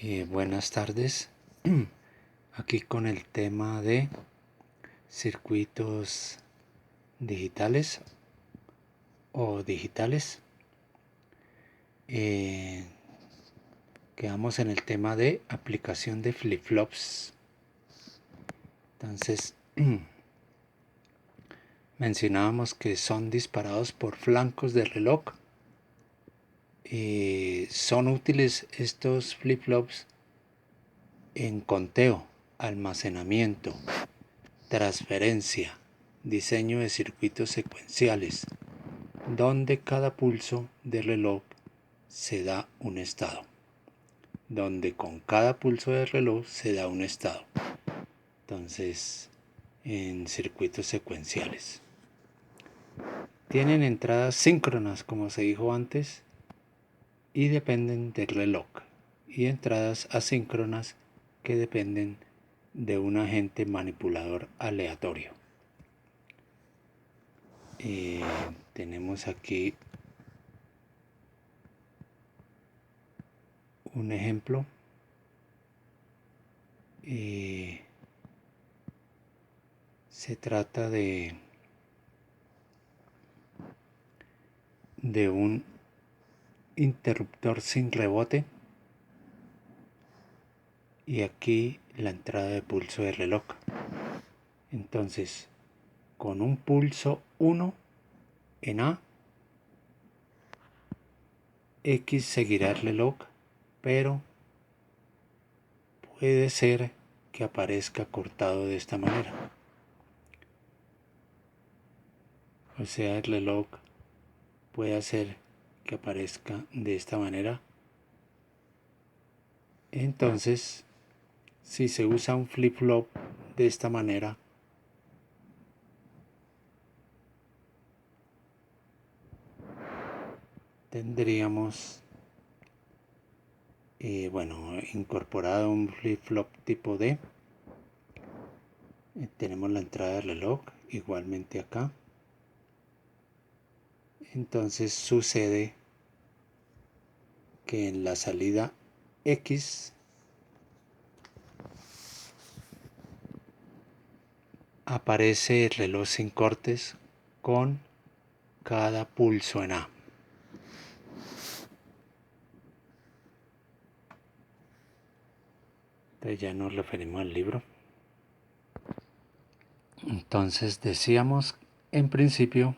Buenas tardes, aquí con el tema de circuitos digitales o digitales. Quedamos en el tema de aplicación de flip-flops. Entonces, mencionábamos que son disparados por flancos de reloj. Son útiles estos flip-flops en conteo, almacenamiento, transferencia, diseño de circuitos secuenciales, donde cada pulso de reloj se da un estado. Donde con cada pulso de reloj se da un estado. Entonces, en circuitos secuenciales. Tienen entradas síncronas, como se dijo antes, y dependen del reloj. Y entradas asíncronas que dependen de un agente manipulador aleatorio. Tenemos aquí un ejemplo. Se trata de un interruptor sin rebote, y aquí la entrada de pulso de reloj. Entonces, con un pulso 1 en A, X seguirá el reloj, pero puede ser que aparezca cortado de esta manera. O sea, el reloj puede hacer que aparezca de esta manera. Entonces, si se usa un flip-flop de esta manera, tendríamos incorporado un flip-flop tipo D. Tenemos la entrada del reloj igualmente acá. Entonces sucede que en la salida X aparece el reloj sin cortes con cada pulso en A. Entonces ya nos referimos al libro. Entonces decíamos en principio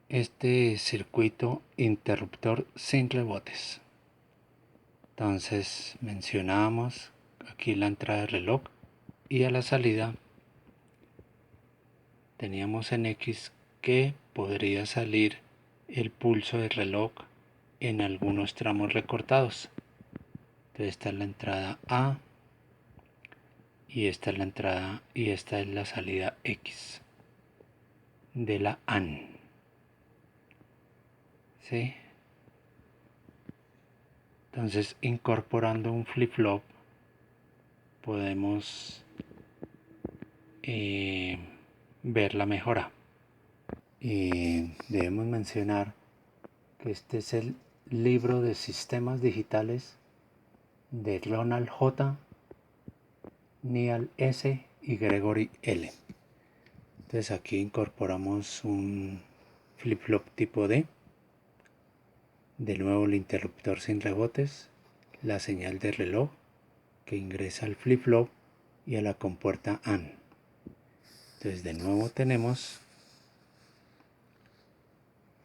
este circuito interruptor sin rebotes. Entonces mencionábamos aquí la entrada del reloj y a la salida teníamos en X que podría salir el pulso del reloj en algunos tramos recortados. Entonces esta es la entrada A y esta es la entrada y esta es la salida X de la AN. ¿Sí? Entonces, incorporando un flip-flop podemos ver la mejora. Y debemos mencionar que este es el libro de sistemas digitales de Ronald J., Neal S. y Gregory L. Entonces aquí incorporamos un flip-flop tipo D. De nuevo el interruptor sin rebotes, la señal de reloj que ingresa al flip-flop y a la compuerta AND. Entonces de nuevo tenemos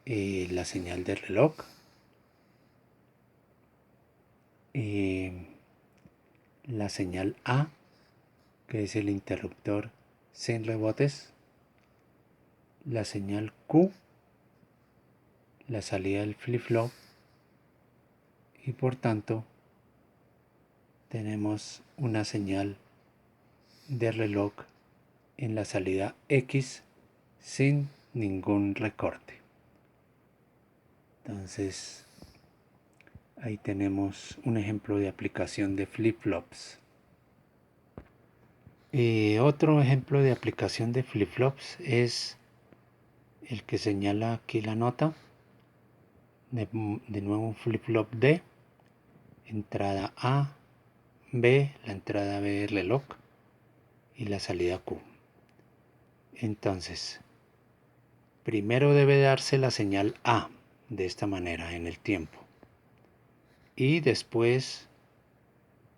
la señal de reloj, la señal A, que es el interruptor sin rebotes, la señal Q, la salida del flip-flop, y por tanto tenemos una señal de reloj en la salida X sin ningún recorte. Entonces ahí tenemos un ejemplo de aplicación de flip-flops. Otro ejemplo de aplicación de flip-flops es el que señala aquí la nota. De nuevo un flip-flop D. entrada A, B, la entrada B reloj y la salida Q. Entonces, primero debe darse la señal A de esta manera en el tiempo y después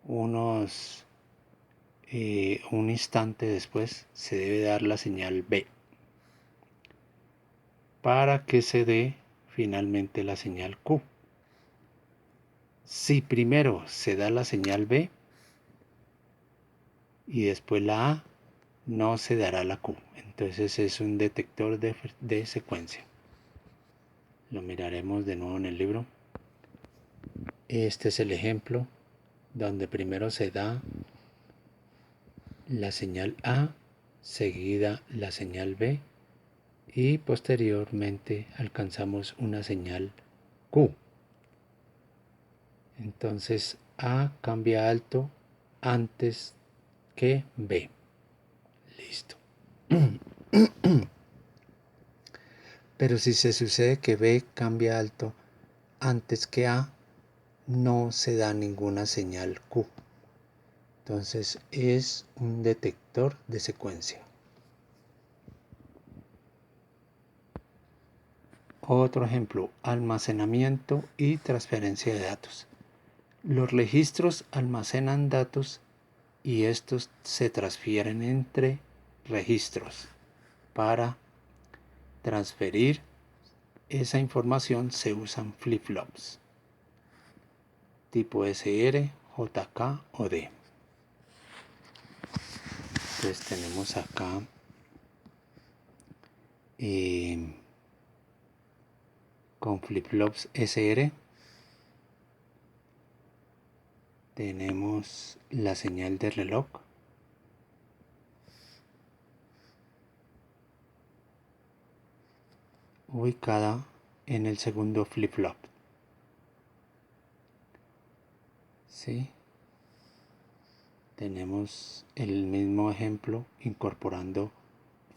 un instante después se debe dar la señal B para que se dé finalmente la señal Q. Si primero se da la señal B y después la A, no se dará la Q. Entonces es un detector de secuencia. Lo miraremos de nuevo en el libro. Este es el ejemplo donde primero se da la señal A, seguida la señal B y posteriormente alcanzamos una señal Q. Entonces A cambia a alto antes que B. Listo. Pero si se sucede que B cambia a alto antes que A, no se da ninguna señal Q. Entonces es un detector de secuencia. Otro ejemplo, almacenamiento y transferencia de datos. Los registros almacenan datos y estos se transfieren entre registros. Para transferir esa información se usan flip-flops tipo SR, JK o D. Entonces tenemos acá con flip-flops SR tenemos la señal de reloj ubicada en el segundo flip-flop. ¿Sí? Tenemos el mismo ejemplo incorporando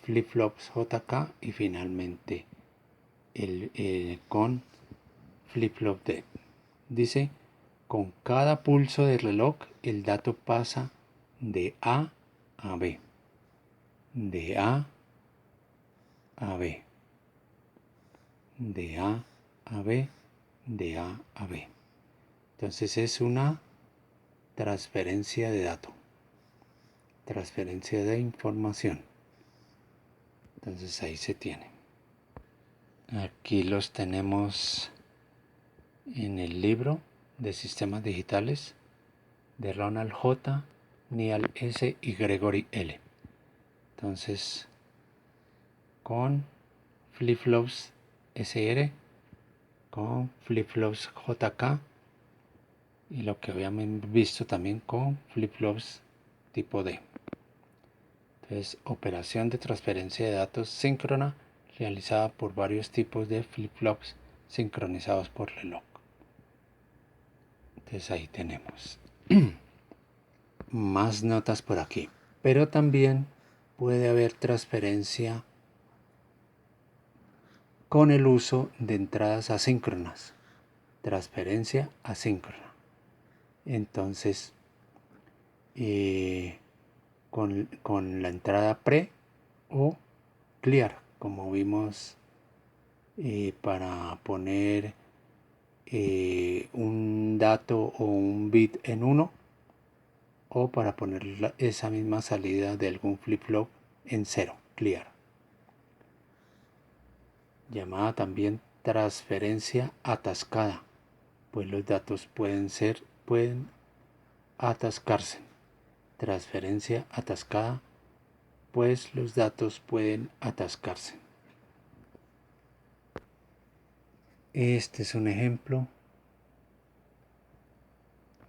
flip-flops JK y finalmente con flip-flop D. Dice, con cada pulso de reloj el dato pasa de A a B, de A a B, de A a B, de A a B. Entonces es una transferencia de datos, transferencia de información. Entonces ahí se tiene. Aquí los tenemos en el libro de sistemas digitales de Ronald J., Neal S. y Gregory L. Entonces, con flip-flops SR, con flip-flops JK y lo que habíamos visto también con flip-flops tipo D. Entonces, operación de transferencia de datos síncrona realizada por varios tipos de flip-flops sincronizados por reloj. Entonces ahí tenemos más notas por aquí. Pero también puede haber transferencia con el uso de entradas asíncronas. Transferencia asíncrona. Entonces, con la entrada pre o clear, como vimos para poner un dato o un bit en 1 o para poner esa misma salida de algún flip-flop en 0, clear. Llamada también transferencia atascada, pues los datos pueden atascarse. Transferencia atascada, pues los datos pueden atascarse. Este es un ejemplo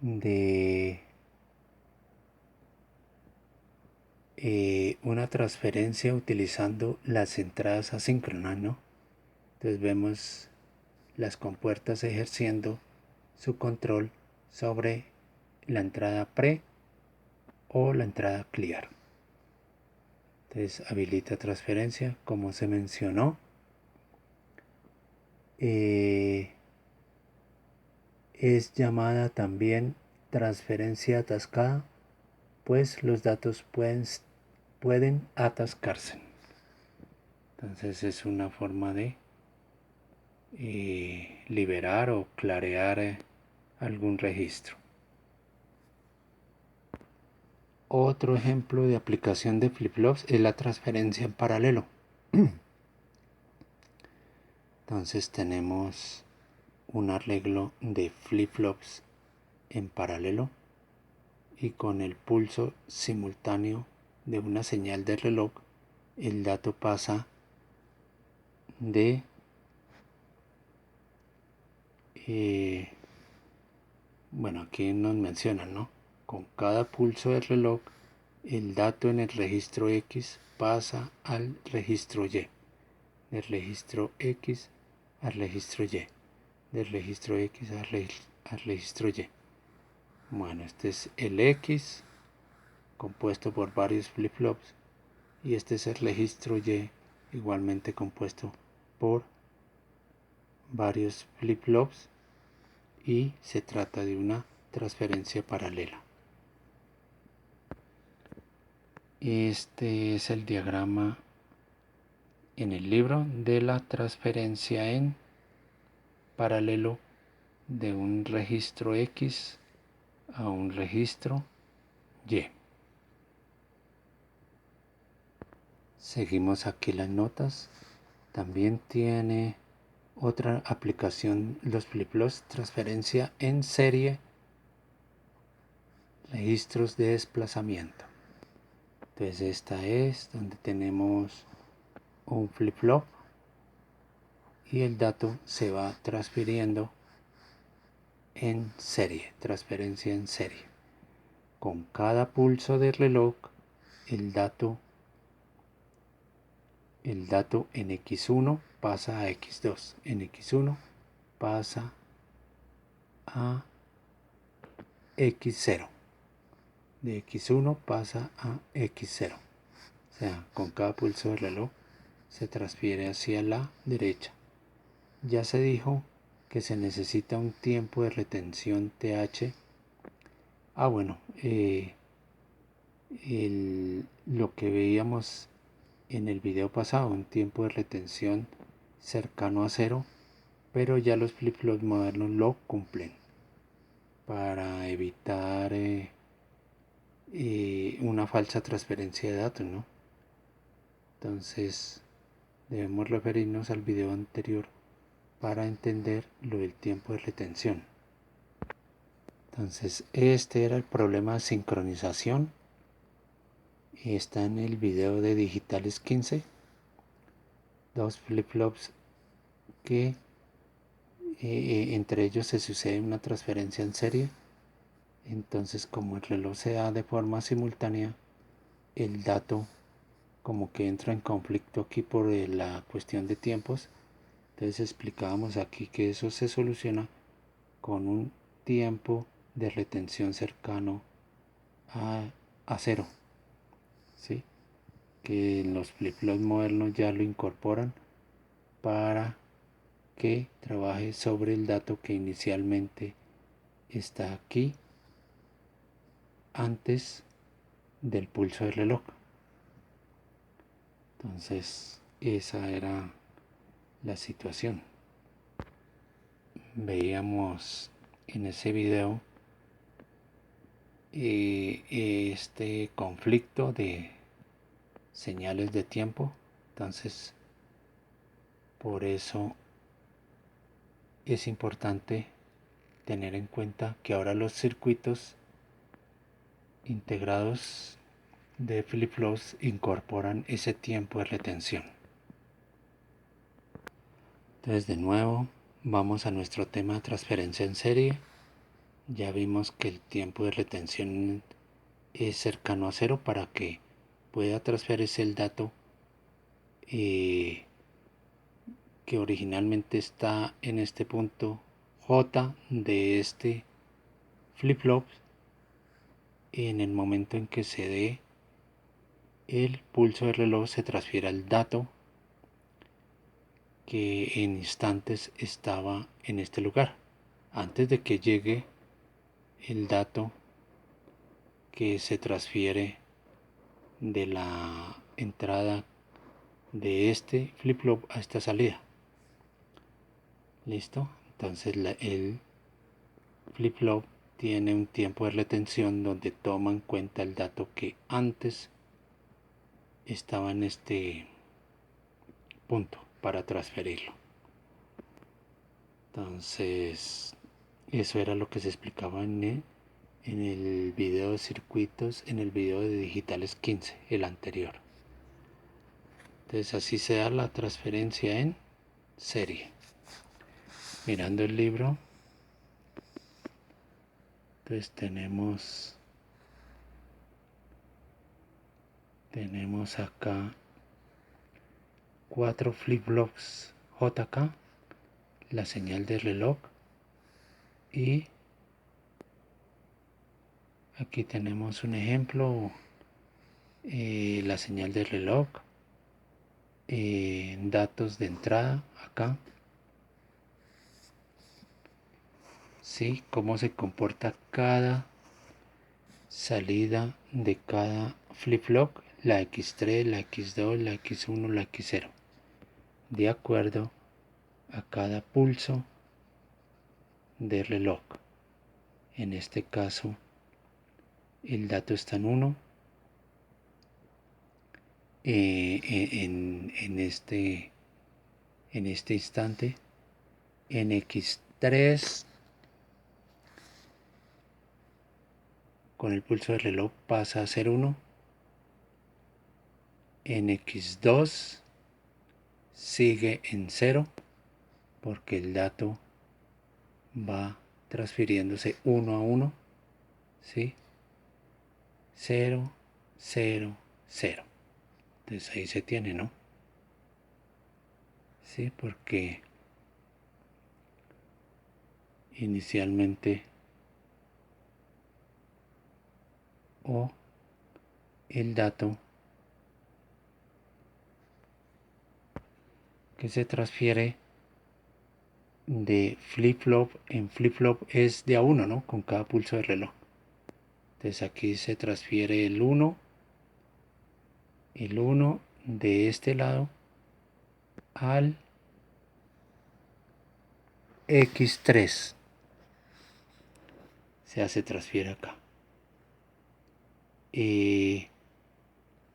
de una transferencia utilizando las entradas asíncronas, ¿no? Entonces vemos las compuertas ejerciendo su control sobre la entrada pre o la entrada clear. Entonces habilita transferencia, como se mencionó. es llamada también transferencia atascada, pues los datos pueden atascarse. Entonces es una forma de liberar o clarear algún registro. Otro ejemplo de aplicación de flip-flops es la transferencia en paralelo. Entonces tenemos un arreglo de flip-flops en paralelo y con el pulso simultáneo de una señal de reloj el dato pasa de bueno, aquí nos mencionan, ¿no? Con cada pulso del reloj el dato en el registro X pasa al registro Y, del registro X al registro Y, del registro X al registro Y. Bueno, este es el X compuesto por varios flip-flops y este es el registro Y igualmente compuesto por varios flip-flops y se trata de una transferencia paralela. Este es el diagrama en el libro de la transferencia en paralelo de un registro X a un registro Y. Seguimos aquí las notas. También tiene otra aplicación los flip-flops, transferencia en serie, registros de desplazamiento. Entonces esta es donde tenemos un flip-flop y el dato se va transfiriendo en serie, transferencia en serie. Con cada pulso de reloj el dato en X1 pasa a X2, en X1 pasa a X0, de X1 pasa a X0. O sea, con cada pulso de reloj se transfiere hacia la derecha. Ya se dijo que se necesita un tiempo de retención TH. Bueno, lo que veíamos en el video pasado, un tiempo de retención cercano a 0, pero ya los flip-flops modernos lo cumplen para evitar una falsa transferencia de datos, ¿no? Entonces debemos referirnos al video anterior para entender lo del tiempo de retención. Entonces este era el problema de sincronización y está en el video de Digitales 15, dos flip-flops que entre ellos se sucede una transferencia en serie. Entonces como el reloj se da de forma simultánea, el dato como que entra en conflicto aquí por la cuestión de tiempos. Entonces explicábamos aquí que eso se soluciona con un tiempo de retención cercano a 0, ¿sí? Que en los flip-flops modernos ya lo incorporan para que trabaje sobre el dato que inicialmente está aquí antes del pulso del reloj. Entonces esa era la situación. Veíamos en ese video este conflicto de señales de tiempo. Entonces por eso es importante tener en cuenta que ahora los circuitos integrados de flip-flops incorporan ese tiempo de retención. Entonces de nuevo vamos a nuestro tema de transferencia en serie. Ya vimos que el tiempo de retención es cercano a 0 para que pueda transferirse el dato que originalmente está en este punto J de este flip-flop en el momento en que se dé el pulso del reloj se transfiere el dato que en instantes estaba en este lugar. antes de que llegue el dato que se transfiere de la entrada de este flip-flop a esta salida. ¿Listo? Entonces el flip-flop tiene un tiempo de retención donde toma en cuenta el dato que antes estaba en este punto para transferirlo. Entonces, eso era lo que se explicaba en el video de circuitos, en el video de digitales 15, el anterior. Entonces así se da la transferencia en serie. Mirando el libro, entonces tenemos acá 4 flip-flops JK, la señal de reloj, y aquí tenemos un ejemplo, la señal de reloj, datos de entrada acá, ¿sí? Cómo se comporta cada salida de cada flip-flop, la X3, la X2, la X1, la X0, de acuerdo a cada pulso de reloj. En este caso, el dato está en 1. En este instante, en X3, con el pulso de reloj pasa a ser 1. En X2 sigue en 0 porque el dato va transfiriéndose 1 a 1, ¿sí? 0, 0, 0. Entonces ahí se tiene, ¿no? Sí, porque inicialmente o el dato que se transfiere de flip-flop en flip-flop es de a 1, ¿no? Con cada pulso de reloj. Entonces aquí se transfiere el 1 de este lado al X3. Se transfiere acá.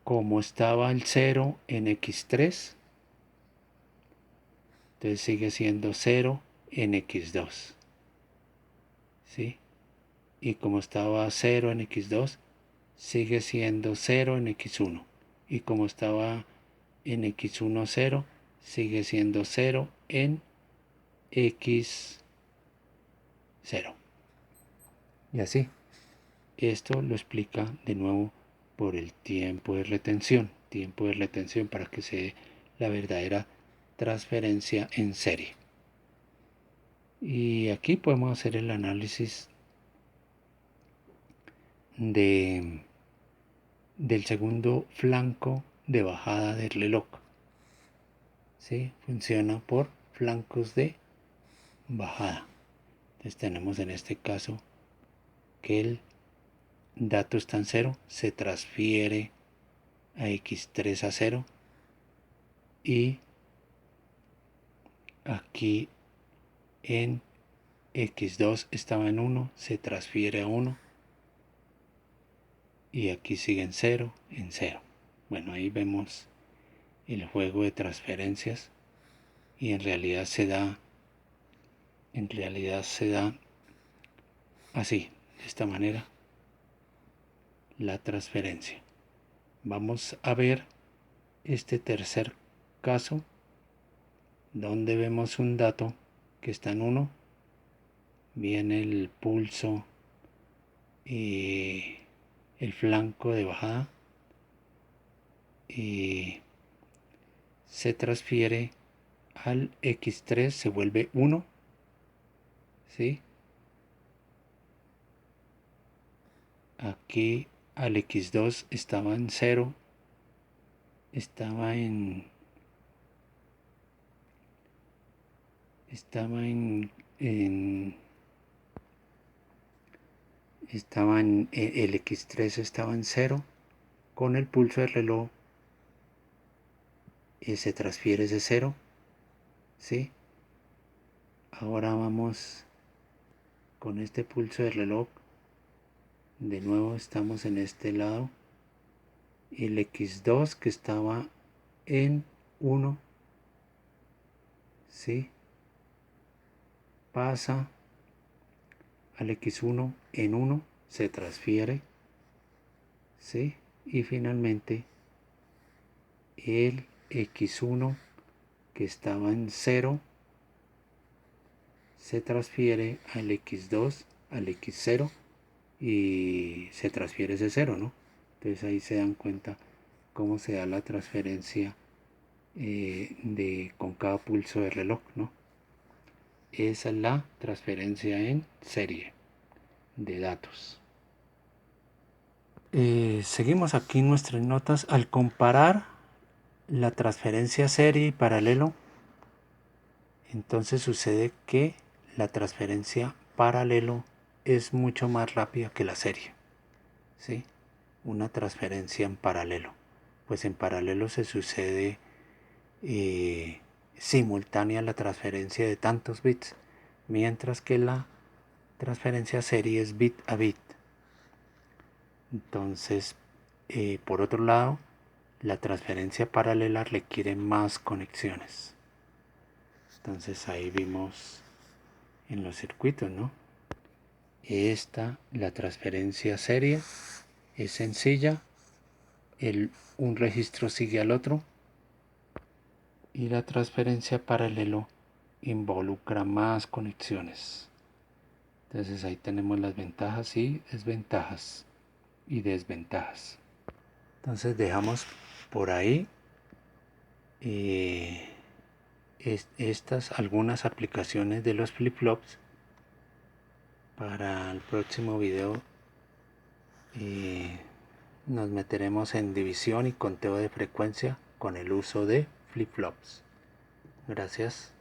Como estaba el 0 en X3, entonces sigue siendo 0 en X2. ¿Sí? Y como estaba 0 en X2, sigue siendo 0 en X1. Y como estaba en X1 0, sigue siendo 0 en X0. Y así. Esto lo explica de nuevo por el tiempo de retención. Tiempo de retención para que se dé la verdadera transferencia en serie. Y aquí podemos hacer el análisis del segundo flanco de bajada del reloj. ¿Sí? Funciona por flancos de bajada. Entonces tenemos en este caso que el dato está en 0, se transfiere a X3 a 0 y aquí en X2 estaba en 1, se transfiere a 1 y aquí sigue en 0, en 0. Bueno, ahí vemos el juego de transferencias y en realidad se da así, de esta manera, la transferencia. Vamos a ver este tercer caso donde vemos un dato que está en 1, viene el pulso y el flanco de bajada y se transfiere al X3, se vuelve 1, ¿sí? Aquí al X2 estaba en 0, estaba en el X3 estaba en 0, con el pulso del reloj se transfiere ese 0, ¿sí? Ahora vamos con este pulso del reloj, de nuevo estamos en este lado, el X2 que estaba en 1, ¿sí? Pasa al X1 en 1, se transfiere, ¿sí? Y finalmente el X1 que estaba en 0 se transfiere al X2, al X0 y se transfiere ese 0, ¿no? Entonces ahí se dan cuenta cómo se da la transferencia con cada pulso de reloj, ¿no? Esa es la transferencia en serie de datos. Seguimos aquí en nuestras notas. Al comparar la transferencia serie y paralelo, entonces sucede que la transferencia paralelo es mucho más rápida que la serie, ¿sí? Una transferencia en paralelo, pues en paralelo se sucede simultánea la transferencia de tantos bits, mientras que la transferencia serie es bit a bit. Entonces, por otro lado, la transferencia paralela requiere más conexiones. Entonces ahí vimos en los circuitos, ¿no? La transferencia serie es sencilla, un registro sigue al otro, y la transferencia paralelo involucra más conexiones. Entonces ahí tenemos las ventajas y desventajas. Entonces dejamos por ahí estas algunas aplicaciones de los flip-flops. Para el próximo video nos meteremos en división y conteo de frecuencia con el uso de flip-flops. Gracias.